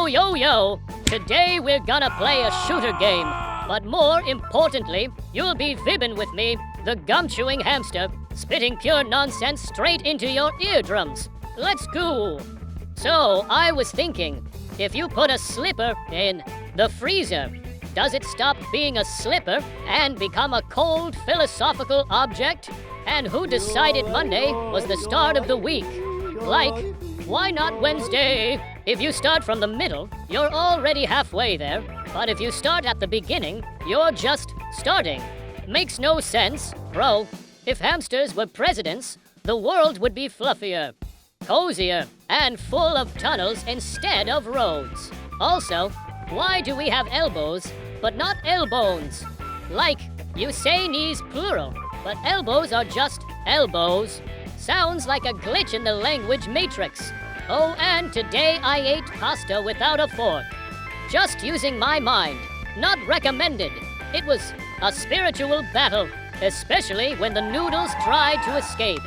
Yo! Today we're gonna play a shooter game. But more importantly, you'll be vibbing with me, the gum-chewing hamster, spitting pure nonsense straight into your eardrums. Let's go! So, I was thinking, if you put a slipper in the freezer, does it stop being a slipper and become a cold philosophical object? And who decided Monday was the start of the week? Like, why not Wednesday? If you start from the middle, you're already halfway there. But if you start at the beginning, you're just starting. Makes no sense, bro. If hamsters were presidents, the world would be fluffier, cozier, and full of tunnels instead of roads. Also, why do we have elbows, but not elbows? Like, you say knees plural, but elbows are just elbows. Sounds like a glitch in the language matrix. Oh, and today I ate pasta without a fork. Just using my mind. Not recommended. It was a spiritual battle, especially when the noodles tried to escape.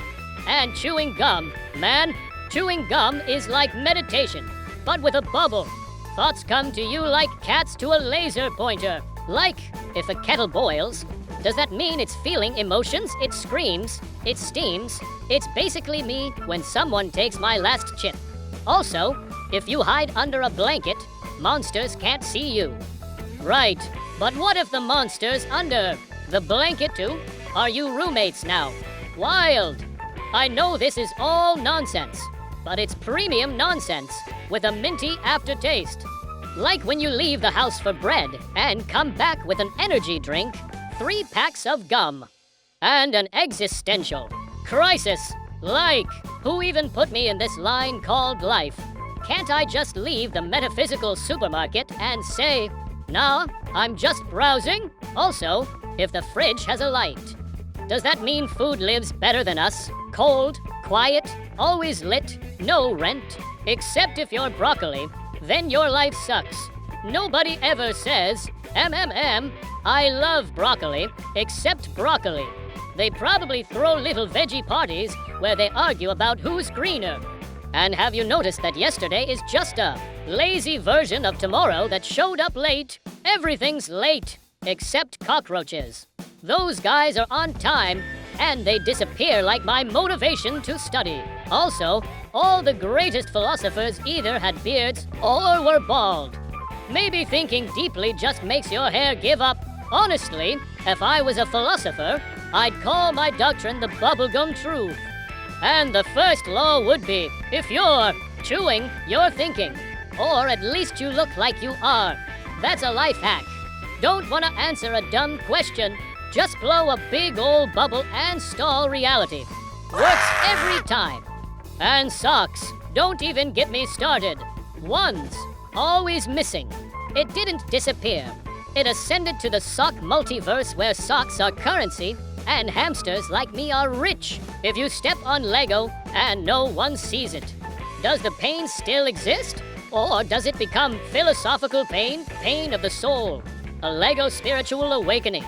And chewing gum, man, chewing gum is like meditation, but with a bubble. Thoughts come to you like cats to a laser pointer. Like, if a kettle boils, does that mean it's feeling emotions? It screams, it steams. It's basically me when someone takes my last chip. Also, if you hide under a blanket, monsters can't see you. Right, but what if the monsters under the blanket too? Are you roommates now? Wild! I know this is all nonsense, but it's premium nonsense with a minty aftertaste. Like when you leave the house for bread and come back with an energy drink, 3 packs of gum, and an existential crisis. Like, who even put me in this line called life? Can't I just leave the metaphysical supermarket and say, nah, I'm just browsing? Also, if the fridge has a light, does that mean food lives better than us? Cold, quiet, always lit, no rent? Except if you're broccoli, then your life sucks. Nobody ever says, I love broccoli, except broccoli. They probably throw little veggie parties where they argue about who's greener. And have you noticed that yesterday is just a lazy version of tomorrow that showed up late? Everything's late, except cockroaches. Those guys are on time, and they disappear like my motivation to study. Also, all the greatest philosophers either had beards or were bald. Maybe thinking deeply just makes your hair give up. Honestly, if I was a philosopher, I'd call my doctrine the bubblegum truth. And the first law would be, if you're chewing, you're thinking. Or at least you look like you are. That's a life hack. Don't want to answer a dumb question. Just blow a big old bubble and stall reality. Works every time. And socks. Don't even get me started. Ones. Always missing. It didn't disappear. It ascended to the sock multiverse where socks are currency and hamsters like me are rich. If you step on Lego and no one sees it, does the pain still exist? Or does it become philosophical pain, pain of the soul, a Lego spiritual awakening?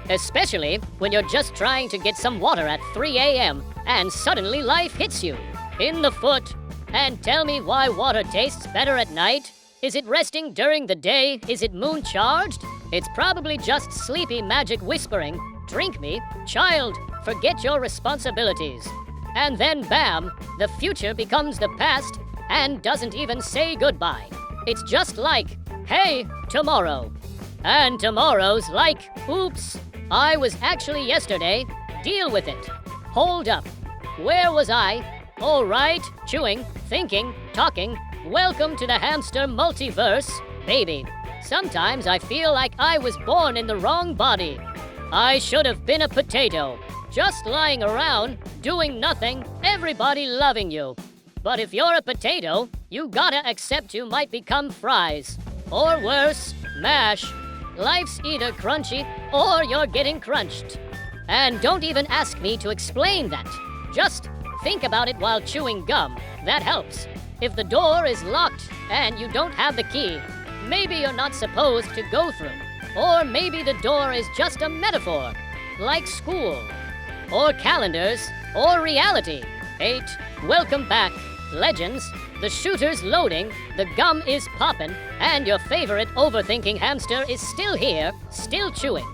Especially when you're just trying to get some water at 3 a.m. and suddenly life hits you in the foot. And tell me why water tastes better at night? Is it resting during the day? Is it moon charged? It's probably just sleepy magic whispering, drink me, child, forget your responsibilities. And then bam, the future becomes the past and doesn't even say goodbye. It's just like, hey, tomorrow. And tomorrow's like, oops, I was actually yesterday, deal with it. Hold up, where was I? All right, chewing, thinking, talking, welcome to the hamster multiverse, baby. Sometimes I feel like I was born in the wrong body. I should have been a potato, just lying around, doing nothing, everybody loving you. But if you're a potato, you gotta accept you might become fries. Or worse, mash. Life's either crunchy or you're getting crunched. And don't even ask me to explain that. Just think about it while chewing gum. That helps. If the door is locked and you don't have the key, maybe you're not supposed to go through. Or maybe the door is just a metaphor, like school, or calendars, or reality. 8. Welcome back, legends. The shooter's loading, the gum is poppin', and your favorite overthinking hamster is still here, still chewing,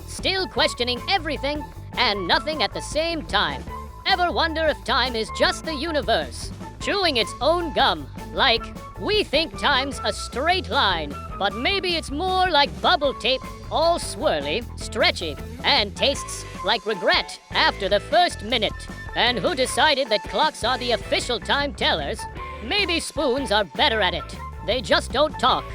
still questioning everything and nothing at the same time. Ever wonder if time is just the universe, chewing its own gum? Like, we think time's a straight line, but maybe it's more like bubble tape, all swirly, stretchy, and tastes like regret after the first minute. And who decided that clocks are the official time tellers? Maybe spoons are better at it. They just don't talk.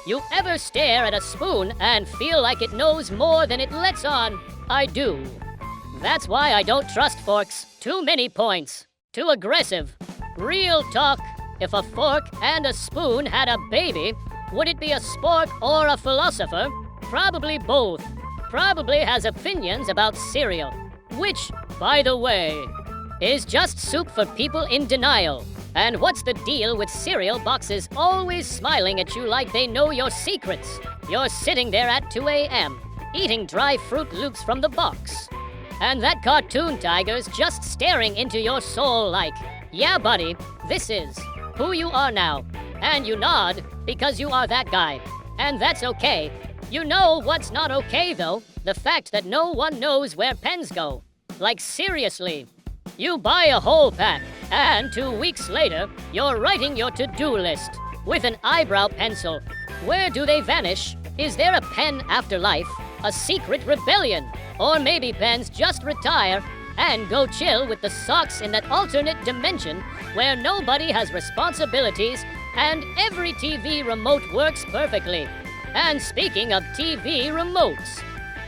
You ever stare at a spoon and feel like it knows more than it lets on? I do. That's why I don't trust forks. Too many points. Too aggressive. Real talk. If a fork and a spoon had a baby, would it be a spork or a philosopher? Probably both. Probably has opinions about cereal. Which, by the way, is just soup for people in denial. And what's the deal with cereal boxes always smiling at you like they know your secrets? You're sitting there at 2 a.m., eating dry Fruit Loops from the box. And that cartoon tiger's just staring into your soul like, yeah, buddy, this is who you are now. And you nod because you are that guy. And that's okay. You know what's not okay, though? The fact that no one knows where pens go. Like, seriously. You buy a whole pack, and 2 weeks later, you're writing your to-do list with an eyebrow pencil. Where do they vanish? Is there a pen afterlife? A secret rebellion? Or maybe pens just retire and go chill with the socks in that alternate dimension where nobody has responsibilities and every TV remote works perfectly. And speaking of TV remotes,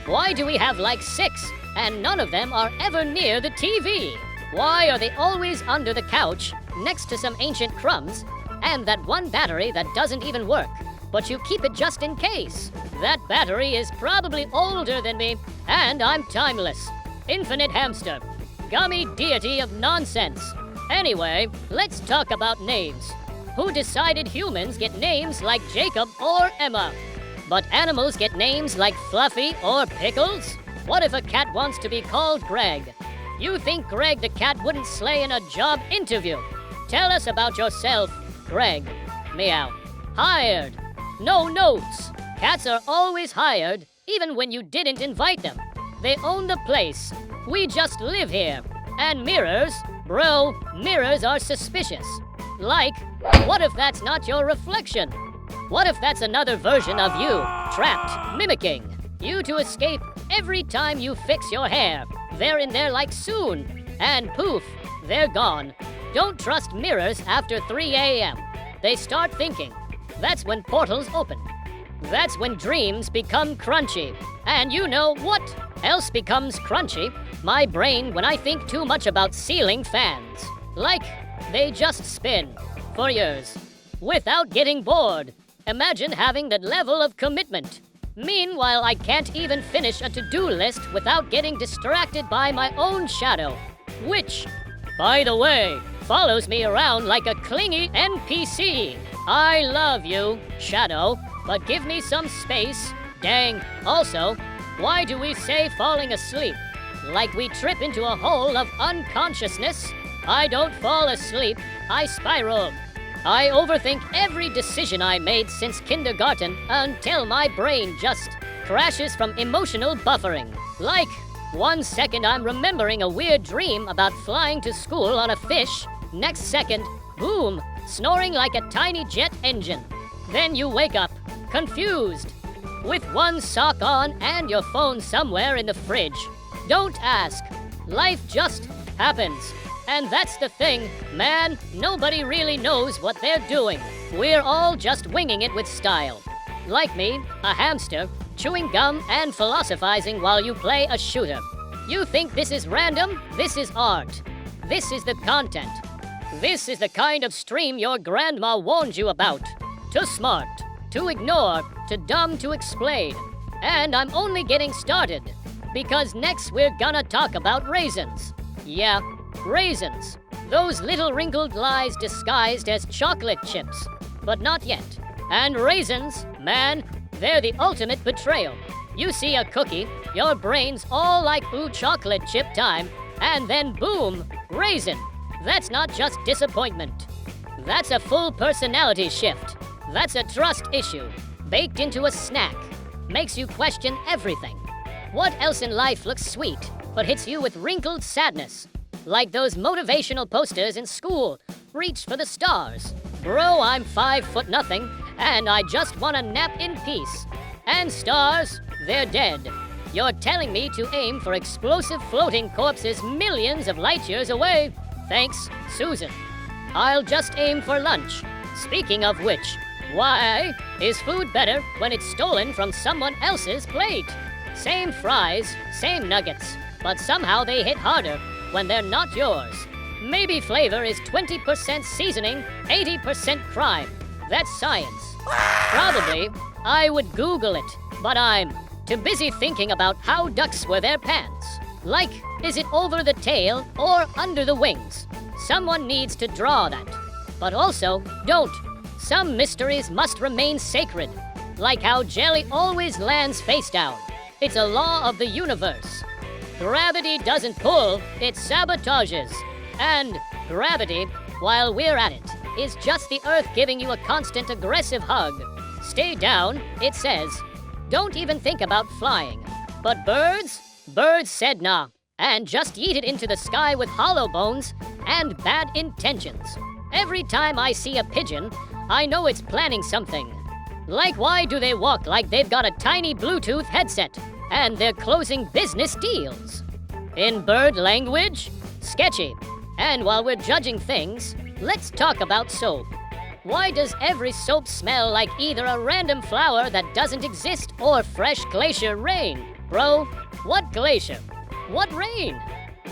why do we have like 6 and none of them are ever near the TV? Why are they always under the couch, next to some ancient crumbs, and that one battery that doesn't even work, but you keep it just in case? That battery is probably older than me, and I'm timeless. Infinite hamster. Gummy deity of nonsense. Anyway, let's talk about names. Who decided humans get names like Jacob or Emma? But animals get names like Fluffy or Pickles? What if a cat wants to be called Greg? You think Greg the cat wouldn't slay in a job interview? Tell us about yourself, Greg. Meow. Hired. No notes. Cats are always hired, even when you didn't invite them. They own the place. We just live here. And mirrors? Bro, mirrors are suspicious. Like, what if that's not your reflection? What if that's another version of you, trapped, mimicking you to escape every time you fix your hair? They're in there like soon, and poof, they're gone. Don't trust mirrors after 3 a.m. They start thinking. That's when portals open. That's when dreams become crunchy. And you know what else becomes crunchy? My brain when I think too much about ceiling fans. Like, they just spin for years without getting bored. Imagine having that level of commitment. Meanwhile, I can't even finish a to-do list without getting distracted by my own shadow, which, by the way, follows me around like a clingy NPC. I love you, Shadow, but give me some space. Dang. Also, why do we say falling asleep? Like we trip into a hole of unconsciousness? I don't fall asleep, I spiral. I overthink every decision I made since kindergarten until my brain just crashes from emotional buffering. Like, 1 second I'm remembering a weird dream about flying to school on a fish. Next second, boom, snoring like a tiny jet engine. Then you wake up, confused, with one sock on and your phone somewhere in the fridge. Don't ask. Life just happens. And that's the thing, man, nobody really knows what they're doing. We're all just winging it with style. Like me, a hamster, chewing gum and philosophizing while you play a shooter. You think this is random? This is art. This is the content. This is the kind of stream your grandma warned you about. Too smart, to ignore, too dumb to explain. And I'm only getting started, because next we're gonna talk about raisins. Yeah. Raisins. Those little wrinkled lies disguised as chocolate chips. But not yet. And raisins, man, they're the ultimate betrayal. You see a cookie, your brain's all like, ooh, chocolate chip time, and then boom, raisin. That's not just disappointment. That's a full personality shift. That's a trust issue, baked into a snack. Makes you question everything. What else in life looks sweet, but hits you with wrinkled sadness? Like those motivational posters in school. Reach for the stars. Bro, I'm 5'0", and I just want to nap in peace. And stars, they're dead. You're telling me to aim for explosive floating corpses millions of light years away? Thanks, Susan. I'll just aim for lunch. Speaking of which, why is food better when it's stolen from someone else's plate? Same fries, same nuggets, but somehow they hit harder when they're not yours. Maybe flavor is 20% seasoning, 80% crime. That's science. Probably, I would Google it, but I'm too busy thinking about how ducks wear their pants. Like, is it over the tail or under the wings? Someone needs to draw that. But also, don't. Some mysteries must remain sacred. Like how jelly always lands face down. It's a law of the universe. Gravity doesn't pull, it sabotages. And gravity, while we're at it, is just the Earth giving you a constant aggressive hug. Stay down, it says. Don't even think about flying. But birds? Birds said nah, and just yeeted into the sky with hollow bones and bad intentions. Every time I see a pigeon, I know it's planning something. Like, why do they walk like they've got a tiny Bluetooth headset and they're closing business deals? In bird language? Sketchy. And while we're judging things, let's talk about soap. Why does every soap smell like either a random flower that doesn't exist or fresh glacier rain? Bro, what glacier? What rain?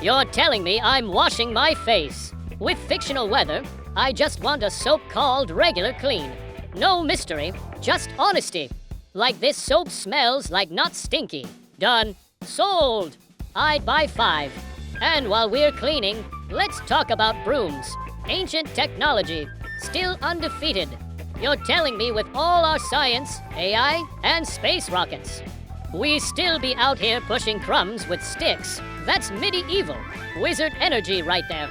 You're telling me I'm washing my face. With fictional weather, I just want a soap called Regular Clean. No mystery, just honesty. Like this soap smells like not stinky. Done. Sold. I'd buy 5. And while we're cleaning, let's talk about brooms. Ancient technology, still undefeated. You're telling me with all our science, AI, and space rockets, we still be out here pushing crumbs with sticks? That's medieval. Wizard energy right there.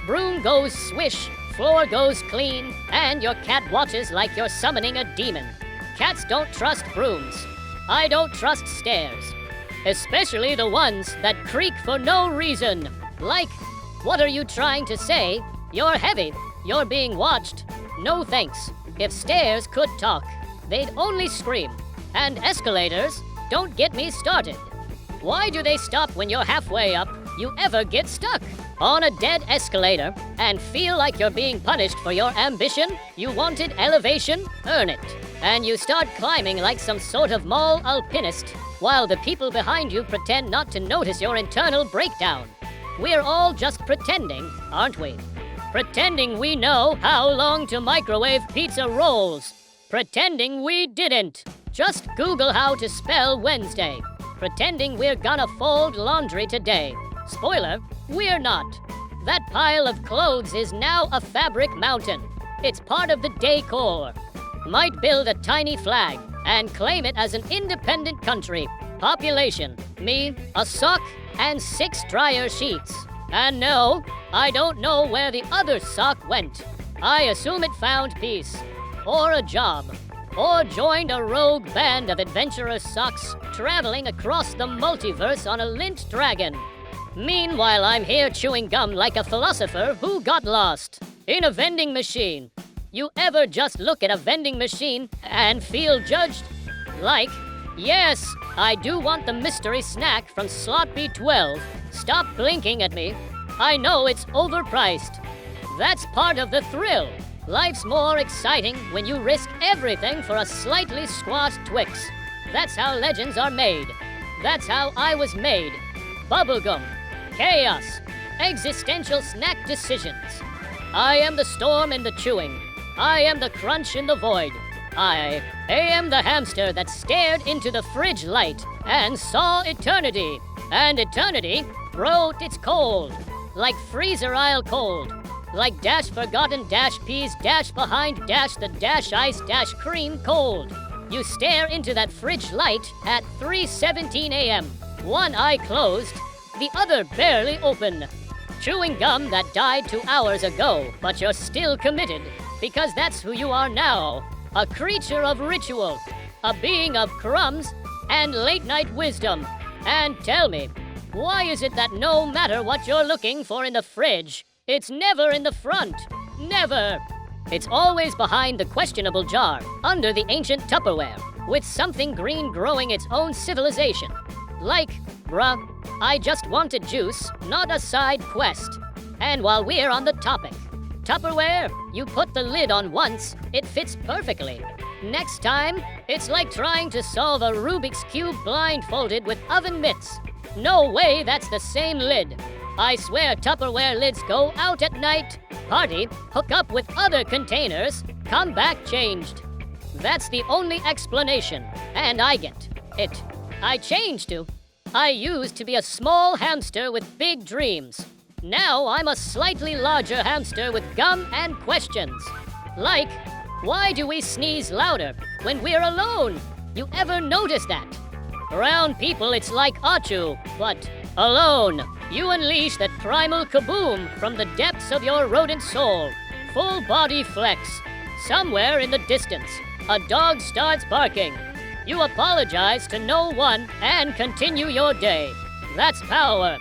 Broom goes swish, floor goes clean, and your cat watches like you're summoning a demon. Cats don't trust brooms. I don't trust stairs. Especially the ones that creak for no reason. Like, what are you trying to say? You're heavy. You're being watched. No thanks. If stairs could talk, they'd only scream. And escalators, don't get me started. Why do they stop when you're halfway up? You ever get stuck on a dead escalator and feel like you're being punished for your ambition? You wanted elevation? Earn it. And you start climbing like some sort of mall alpinist, while the people behind you pretend not to notice your internal breakdown. We're all just pretending, aren't we? Pretending we know how long to microwave pizza rolls. Pretending we didn't. Just Google how to spell Wednesday. Pretending we're gonna fold laundry today. Spoiler, we're not. That pile of clothes is now a fabric mountain. It's part of the decor. Might build a tiny flag and claim it as an independent country. Population, me, a sock, and 6 dryer sheets. And no, I don't know where the other sock went. I assume it found peace, or a job, or joined a rogue band of adventurous socks traveling across the multiverse on a lint dragon. Meanwhile, I'm here chewing gum like a philosopher who got lost in a vending machine. You ever just look at a vending machine and feel judged? Like, yes, I do want the mystery snack from slot B12. Stop blinking at me. I know it's overpriced. That's part of the thrill. Life's more exciting when you risk everything for a slightly squashed Twix. That's how legends are made. That's how I was made. Bubblegum. Chaos. Existential snack decisions. I am the storm in the chewing. I am the crunch in the void. I am the hamster that stared into the fridge light and saw eternity. And eternity wrote it's cold. Like freezer aisle cold. Like dash forgotten dash peas dash behind dash the dash ice dash cream cold. You stare into that fridge light at 3:17 a.m. One eye closed, the other barely open. Chewing gum that died 2 hours ago, but you're still committed. because that's who you are now. A creature of ritual, a being of crumbs and late-night wisdom. And tell me, why is it that no matter what you're looking for in the fridge, it's never in the front? Never! It's always behind the questionable jar, under the ancient Tupperware, with something green growing its own civilization. Like, bruh, I just wanted juice, not a side quest. And while we're on the topic, Tupperware, you put the lid on once, it fits perfectly. Next time, it's like trying to solve a Rubik's Cube blindfolded with oven mitts. No way that's the same lid. I swear Tupperware lids go out at night, party, hook up with other containers, come back changed. That's the only explanation, and I get it. I changed to. I used to be a small hamster with big dreams. Now I'm a slightly larger hamster with gum and questions. Like, why do we sneeze louder when we're alone? You ever notice that? Around people it's like Achu, but alone, you unleash that primal kaboom from the depths of your rodent soul. Full body flex. Somewhere in the distance, a dog starts barking. You apologize to no one and continue your day. That's power.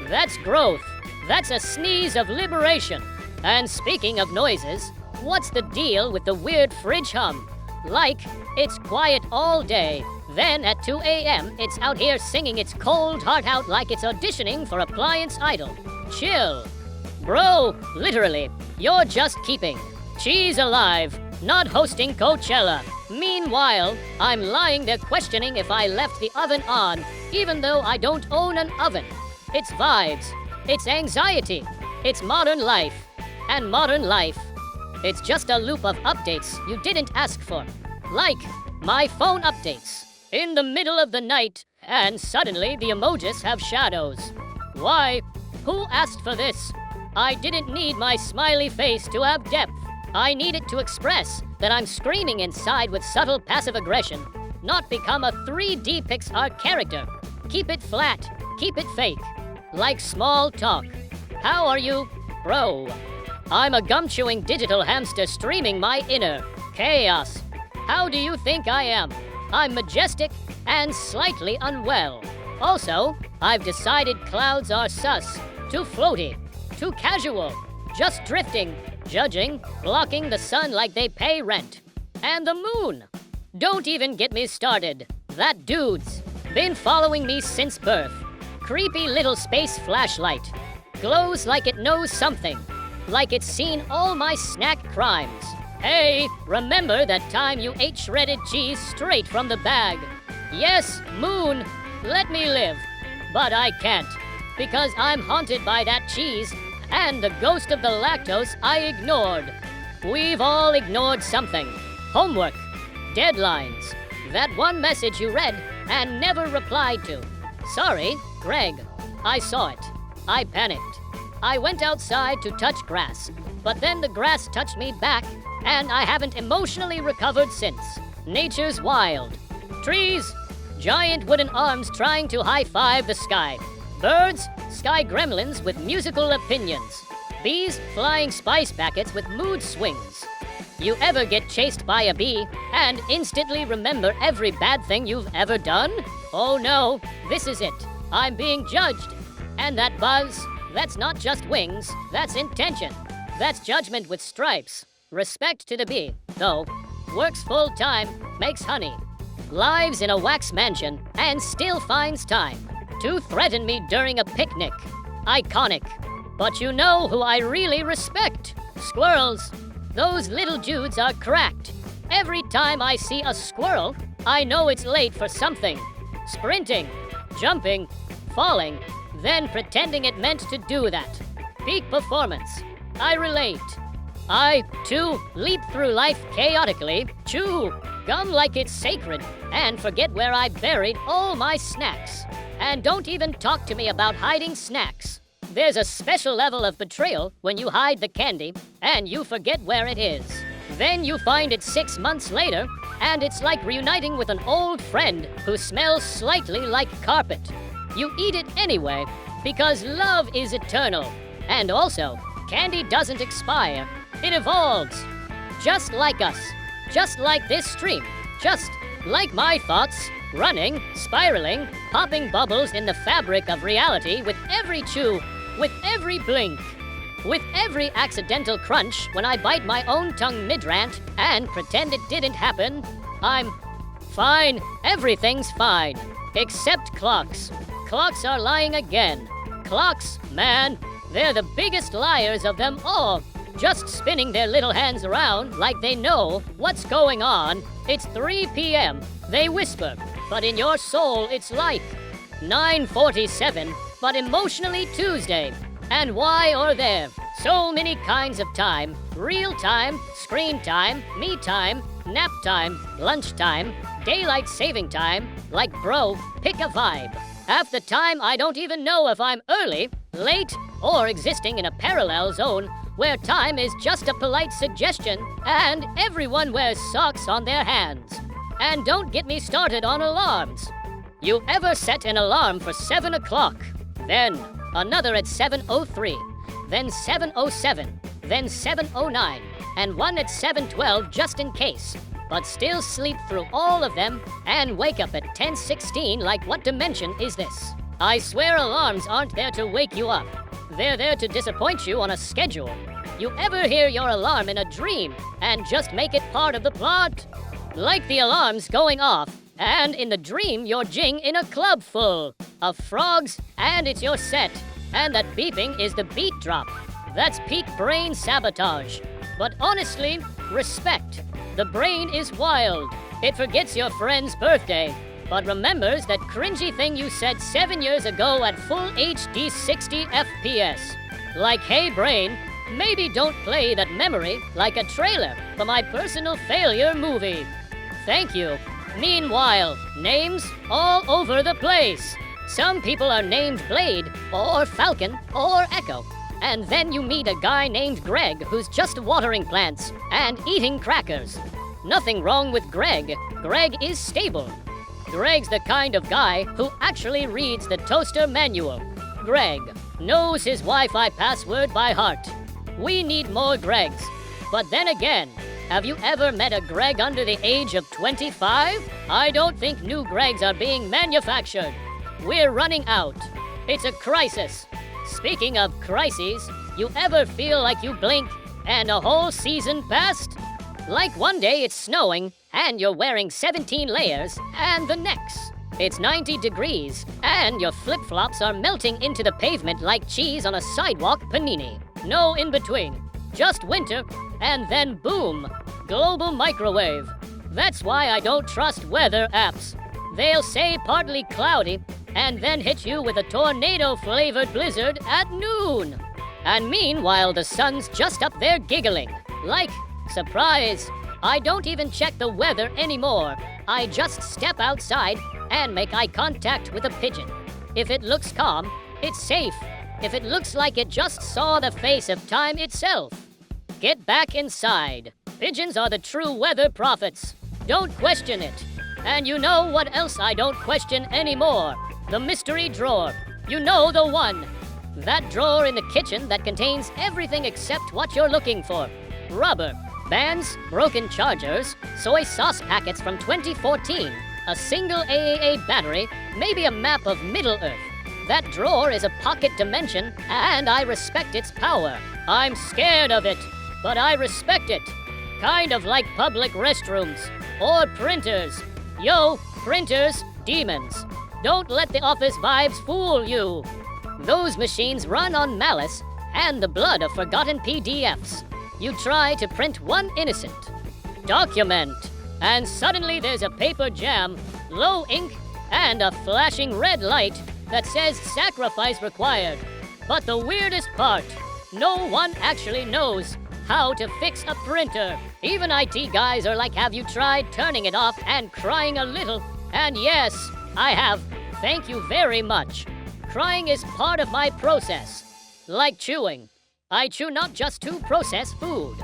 That's growth. That's a sneeze of liberation. And speaking of noises, what's the deal with the weird fridge hum? Like, it's quiet all day. Then at 2 a.m., it's out here singing its cold heart out like it's auditioning for Appliance Idol. Chill. Bro, literally, you're just keeping cheese alive, not hosting Coachella. Meanwhile, I'm lying there questioning if I left the oven on, even though I don't own an oven. It's vibes. It's anxiety. It's modern life. And modern life, it's just a loop of updates you didn't ask for. Like, my phone updates. In the middle of the night, and suddenly the emojis have shadows. Why? Who asked for this? I didn't need my smiley face to have depth. I need it to express that I'm screaming inside with subtle passive aggression, not become a 3D Pixar character. Keep it flat. Keep it fake. Like small talk. How are you, bro? I'm a gum-chewing digital hamster streaming my inner chaos. How do you think I am? I'm majestic and slightly unwell. Also, I've decided clouds are sus, too floaty, too casual, just drifting, judging, blocking the sun like they pay rent. And the moon. Don't even get me started. That dude's been following me since birth. Creepy little space flashlight. Glows like it knows something. Like it's seen all my snack crimes. Hey, remember that time you ate shredded cheese straight from the bag? Yes, moon, let me live. But I can't, because I'm haunted by that cheese and the ghost of the lactose I ignored. We've all ignored something. Homework, deadlines, that one message you read and never replied to. Sorry, Greg, I saw it. I panicked. I went outside to touch grass, but then the grass touched me back, and I haven't emotionally recovered since. Nature's wild. Trees, giant wooden arms trying to high-five the sky. Birds, sky gremlins with musical opinions. Bees, flying spice packets with mood swings. You ever get chased by a bee and instantly remember every bad thing you've ever done? Oh no, this is it. I'm being judged. And that buzz, that's not just wings, that's intention. That's judgment with stripes. Respect to the bee, though. Works full-time, makes honey. Lives in a wax mansion, and still finds time to threaten me during a picnic. Iconic. But you know who I really respect? Squirrels. Those little dudes are cracked. Every time I see a squirrel, I know it's late for something. Sprinting, jumping, falling, then pretending it meant to do that. Peak performance. I relate. I, too, leap through life chaotically, chew gum like it's sacred, and forget where I buried all my snacks. And don't even talk to me about hiding snacks. There's a special level of betrayal when you hide the candy, and you forget where it is. Then you find it 6 months later, and it's like reuniting with an old friend who smells slightly like carpet. You eat it anyway, because love is eternal. And also, candy doesn't expire. It evolves. just like us, just like this stream, just like my thoughts, running, spiraling, popping bubbles in the fabric of reality with every chew, with every blink, with every accidental crunch when I bite my own tongue mid-rant and pretend it didn't happen. I'm fine, everything's fine, except clocks. Clocks are lying again. Clocks, man, they're the biggest liars of them all. Just spinning their little hands around like they know what's going on. It's 3 p.m., they whisper, but in your soul it's like 9:47, but emotionally Tuesday. And why are there so many kinds of time? Real time, screen time, me time, nap time, lunch time, daylight saving time. Like, bro, pick a vibe. Half the time I don't even know if I'm early, late, or existing in a parallel zone where time is just a polite suggestion and everyone wears socks on their hands. And don't get me started on alarms. You ever set an alarm for 7 o'clock, then another at 7:03, then 7:07, then 7:09, and one at 7:12 just in case, but still sleep through all of them and wake up at 10:16 like what dimension is this? I swear alarms aren't there to wake you up. They're there to disappoint you on a schedule. You ever hear your alarm in a dream and just make it part of the plot? Like the alarm's going off, and in the dream you're jing in a club full of frogs, and it's your set, and that beeping is the beat drop. That's peak brain sabotage. But honestly, respect. The brain is wild. It forgets your friend's birthday, but remembers that cringy thing you said 7 years ago at full HD 60 FPS. Like, hey brain, maybe don't play that memory like a trailer for my personal failure movie. Thank you. Meanwhile, names all over the place. Some people are named Blade, or Falcon, or Echo. And then you meet a guy named Greg who's just watering plants and eating crackers. Nothing wrong with Greg. Greg is stable. Greg's the kind of guy who actually reads the toaster manual. Greg knows his Wi-Fi password by heart. We need more Gregs. But then again, have you ever met a Greg under the age of 25? I don't think new Gregs are being manufactured. We're running out. It's a crisis. Speaking of crises, you ever feel like you blink and a whole season passed? Like one day it's snowing and you're wearing 17 layers, and the next it's 90 degrees and your flip-flops are melting into the pavement like cheese on a sidewalk panini. No in between. Just winter, and then boom, global microwave. That's why I don't trust weather apps. They'll say partly cloudy, and then hit you with a tornado-flavored blizzard at noon. And meanwhile, the sun's just up there giggling. Like, surprise, I don't even check the weather anymore. I just step outside and make eye contact with a pigeon. If it looks calm, it's safe. If it looks like it just saw the face of time itself, get back inside. Pigeons are the true weather prophets. Don't question it. And you know what else I don't question anymore? The mystery drawer. You know the one. That drawer in the kitchen that contains everything except what you're looking for. Rubber, bands, broken chargers, soy sauce packets from 2014, a single AAA battery, maybe a map of Middle-earth. That drawer is a pocket dimension, and I respect its power. I'm scared of it, but I respect it. Kind of like public restrooms, or printers. Yo, printers, demons. Don't let the office vibes fool you. Those machines run on malice and the blood of forgotten PDFs. You try to print one innocent document, and suddenly there's a paper jam, low ink, and a flashing red light that says sacrifice required. But the weirdest part, no one actually knows how to fix a printer. Even IT guys are like, have you tried turning it off and crying a little? And yes, I have. Thank you very much. Crying is part of my process. Like chewing. I chew not just to process food,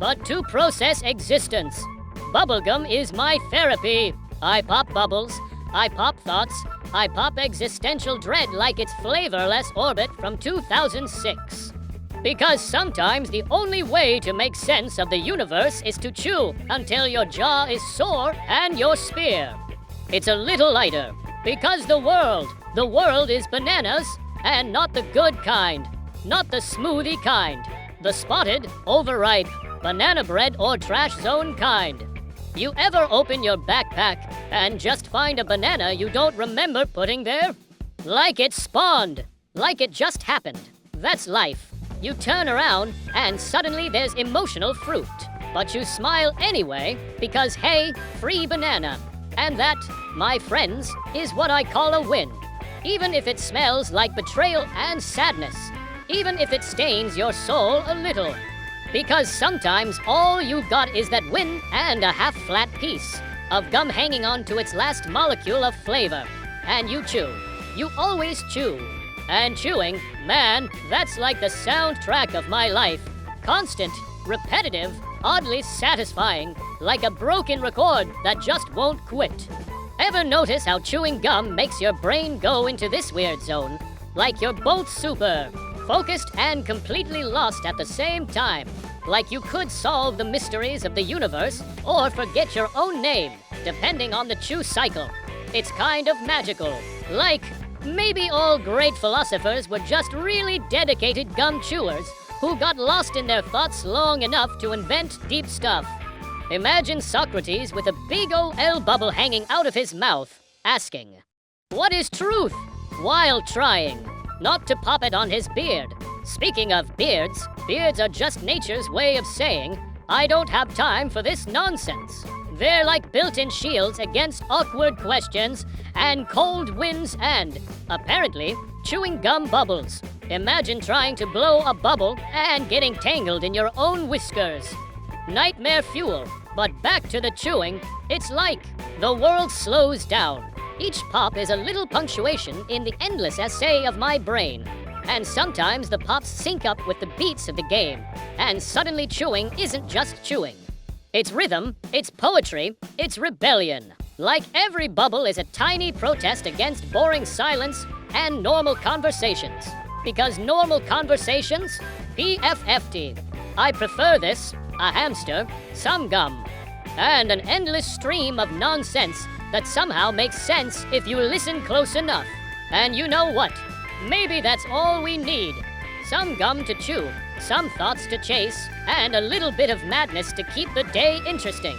but to process existence. Bubblegum is my therapy. I pop bubbles, I pop thoughts, I pop existential dread like it's flavorless orbit from 2006. Because sometimes the only way to make sense of the universe is to chew until your jaw is sore and your spear. It's a little lighter, because the world is bananas, and not the good kind, not the smoothie kind, the spotted, overripe, banana bread or trash zone kind. You ever open your backpack and just find a banana you don't remember putting there? Like it spawned, like it just happened. That's life. You turn around and suddenly there's emotional fruit. But you smile anyway because, hey, free banana. And that, my friends, is what I call a win. Even if it smells like betrayal and sadness. Even if it stains your soul a little. Because sometimes all you got is that win and a half-flat piece of gum hanging on to its last molecule of flavor. And you chew. You always chew. And chewing, man, that's like the soundtrack of my life. Constant, repetitive, oddly satisfying, like a broken record that just won't quit. Ever notice how chewing gum makes your brain go into this weird zone? Like you're both super focused and completely lost at the same time. Like you could solve the mysteries of the universe or forget your own name, depending on the chew cycle. It's kind of magical. Like, maybe all great philosophers were just really dedicated gum chewers who got lost in their thoughts long enough to invent deep stuff. Imagine Socrates with a big ol' L bubble hanging out of his mouth, asking, "What is truth?" while trying not to pop it on his beard. Speaking of beards, beards are just nature's way of saying, I don't have time for this nonsense. They're like built-in shields against awkward questions and cold winds and, apparently, chewing gum bubbles. Imagine trying to blow a bubble and getting tangled in your own whiskers. Nightmare fuel. But back to the chewing, it's like the world slows down. Each pop is a little punctuation in the endless essay of my brain. And sometimes the pops sync up with the beats of the game. And suddenly chewing isn't just chewing. It's rhythm, it's poetry, it's rebellion. Like every bubble is a tiny protest against boring silence and normal conversations. Because normal conversations, PFFT. I prefer this, a hamster, some gum, and an endless stream of nonsense that somehow makes sense if you listen close enough. And you know what? Maybe that's all we need. Some gum to chew, some thoughts to chase, and a little bit of madness to keep the day interesting.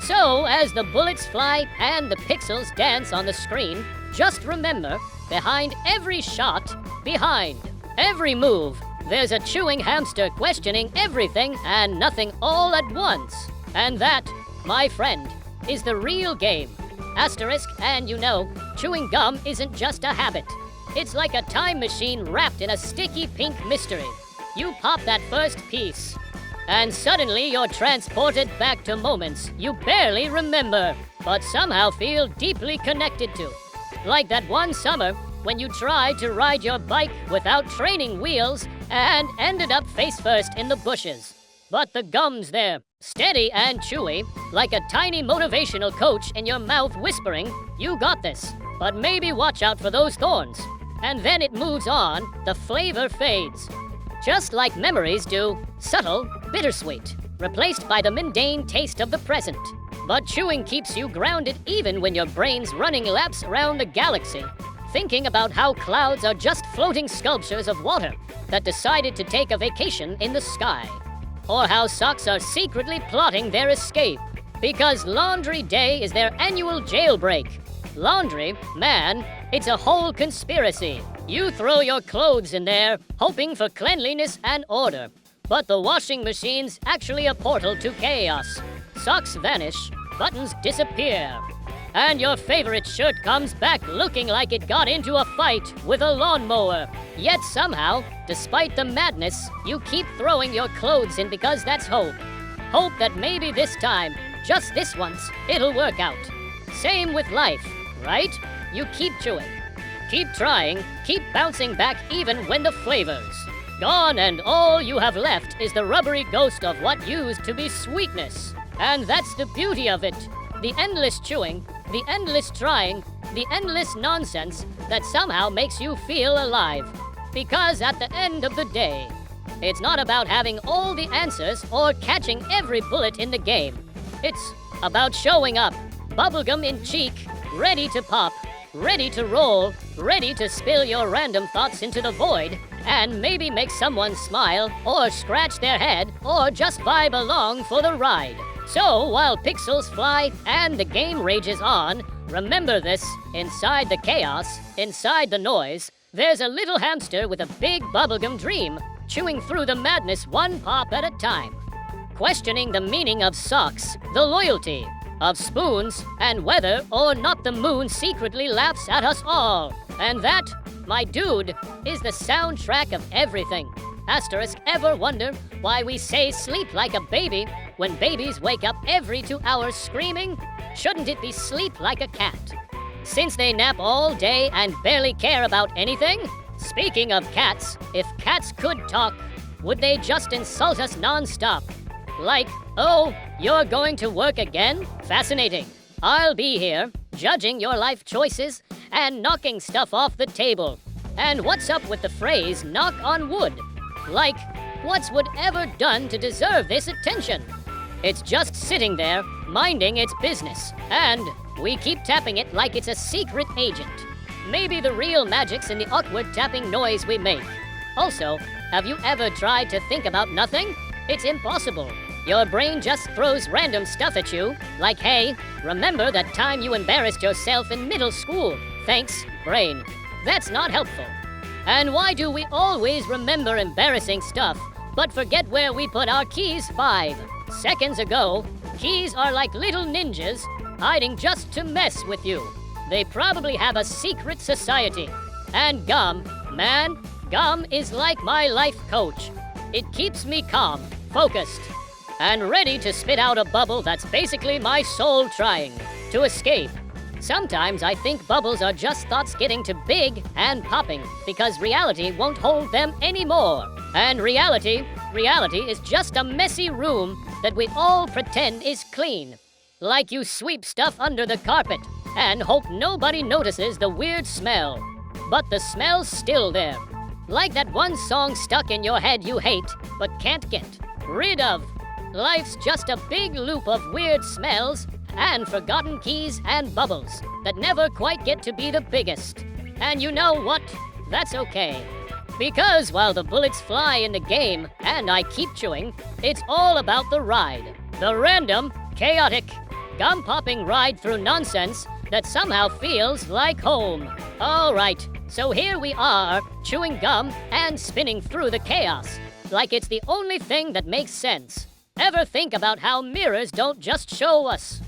So, as the bullets fly and the pixels dance on the screen, just remember, behind every shot, behind every move, there's a chewing hamster questioning everything and nothing all at once. And that, my friend, is the real game. Asterisk, and you know, chewing gum isn't just a habit. It's like a time machine wrapped in a sticky pink mystery. You pop that first piece, and suddenly you're transported back to moments you barely remember, but somehow feel deeply connected to. Like that one summer when you tried to ride your bike without training wheels and ended up face first in the bushes. But the gum's there, steady and chewy, like a tiny motivational coach in your mouth whispering, "You got this, but maybe watch out for those thorns." And then it moves on, the flavor fades. Just like memories do, subtle, bittersweet, replaced by the mundane taste of the present. But chewing keeps you grounded even when your brain's running laps around the galaxy, thinking about how clouds are just floating sculptures of water that decided to take a vacation in the sky. Or how socks are secretly plotting their escape, because Laundry Day is their annual jailbreak. Laundry, man, it's a whole conspiracy. You throw your clothes in there, hoping for cleanliness and order. But the washing machine's actually a portal to chaos. Socks vanish, buttons disappear. And your favorite shirt comes back looking like it got into a fight with a lawnmower. Yet somehow, despite the madness, you keep throwing your clothes in because that's hope. Hope that maybe this time, just this once, it'll work out. Same with life, right? You keep chewing, keep trying, keep bouncing back even when the flavor's gone, and all you have left is the rubbery ghost of what used to be sweetness. And that's the beauty of it. The endless chewing, the endless trying, the endless nonsense that somehow makes you feel alive. Because at the end of the day, It's not about having all the answers or catching every bullet in the game. It's about showing up, bubblegum in cheek, ready to pop, ready to roll, ready to spill your random thoughts into the void, and maybe make someone smile, or scratch their head, or just vibe along for the ride. So, while pixels fly and the game rages on, remember this: inside the chaos, inside the noise, there's a little hamster with a big bubblegum dream, chewing through the madness one pop at a time. Questioning the meaning of socks, the loyalty of spoons, and whether or not the moon secretly laughs at us all. And that, my dude, is the soundtrack of everything. Asterisk, ever wonder why we say sleep like a baby when babies wake up every 2 hours screaming? Shouldn't it be sleep like a cat? Since they nap all day and barely care about anything? Speaking of cats, if cats could talk, would they just insult us non-stop? Like, oh, you're going to work again? Fascinating. I'll be here, judging your life choices and knocking stuff off the table. And what's up with the phrase, knock on wood? Like, what's wood ever done to deserve this attention? It's just sitting there, minding its business, and we keep tapping it like it's a secret agent. Maybe the real magic's in the awkward tapping noise we make. Also, have you ever tried to think about nothing? It's impossible. Your brain just throws random stuff at you, like, hey, remember that time you embarrassed yourself in middle school? Thanks, brain. That's not helpful. And why do we always remember embarrassing stuff, but forget where we put our keys 5 seconds ago? Keys are like little ninjas, hiding just to mess with you. They probably have a secret society. And gum, man, gum is like my life coach. It keeps me calm, focused, and ready to spit out a bubble that's basically my soul trying to escape. Sometimes I think bubbles are just thoughts getting too big and popping because reality won't hold them anymore. And reality is just a messy room that we all pretend is clean. Like you sweep stuff under the carpet and hope nobody notices the weird smell. But the smell's still there. Like that one song stuck in your head you hate but can't get rid of. Life's just a big loop of weird smells and forgotten keys and bubbles that never quite get to be the biggest. And you know what? That's okay. Because while the bullets fly in the game and I keep chewing, it's all about the ride. The random, chaotic, gum-popping ride through nonsense that somehow feels like home. All right, so here we are, chewing gum and spinning through the chaos, like it's the only thing that makes sense. Ever think about how mirrors don't just show us,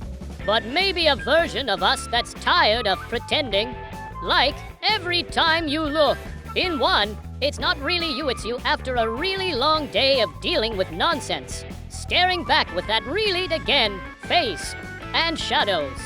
but maybe a version of us that's tired of pretending? Like, every time you look in one, it's not really you, it's you after a really long day of dealing with nonsense, staring back with that really again face and shadows.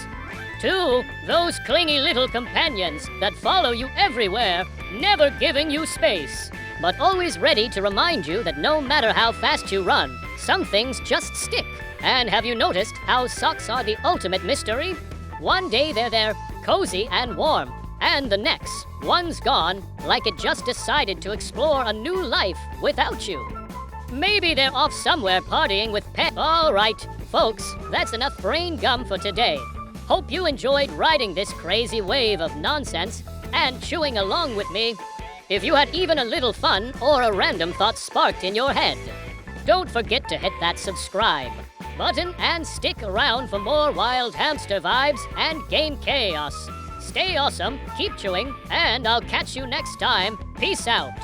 2, those clingy little companions that follow you everywhere, never giving you space, but always ready to remind you that no matter how fast you run, some things just stick. And have you noticed how socks are the ultimate mystery? One day they're there, cozy and warm, and the next, one's gone, like it just decided to explore a new life without you. Maybe they're off somewhere partying with pets. All right, folks, that's enough brain gum for today. Hope you enjoyed riding this crazy wave of nonsense and chewing along with me. If you had even a little fun or a random thought sparked in your head, don't forget to hit that subscribe button and stick around for more wild hamster vibes and game chaos. Stay awesome, keep chewing, and I'll catch you next time. Peace out.